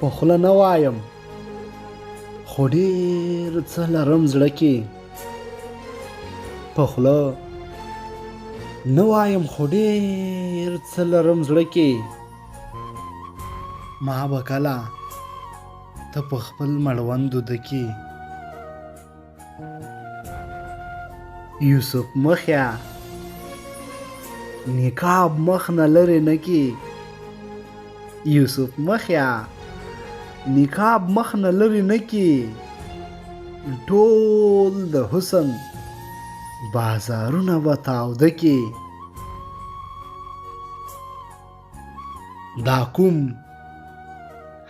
په خوله نه وایم خو ډېر څه لرم زړه کې. په خوله نه وایم خو ډېر څه لرم زړه کې. ما به کله ته په خپل مړوند دوده کې. یوسف مخیا نقاب مخ نه لرې نه کې. یوسف مخیا نقاب مخ نه لرې نه کې. ټول د حسن بازارونه به تاوده کې. دا کوم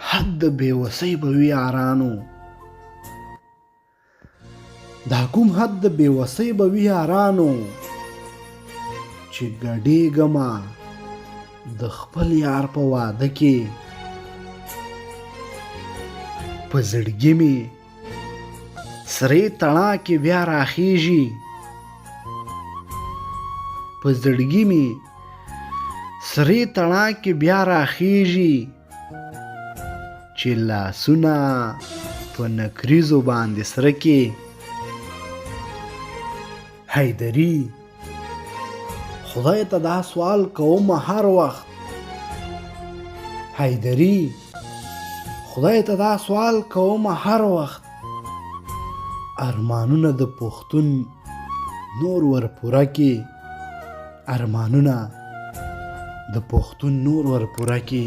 حد د بېوسۍ به وي یارانو. دا کوم حد د بېوسۍ به وي یارانو چې ګډېږمه د خپل یار په واده کې. په زړګي مې سرې تڼاکې بیا راخیږي. په زړګي مې سرې تڼاکې بیا راخیږي چې لاسونه په نکریزو باندې سره کې. حیدري خدای ته دا سوال کوم هر وخت. حیدري خدای ته دا سوال کوم هر وخت. ارمانونه د پښتون نور ور پوره کې. ارمانونه د پښتون نور ور پوره کې.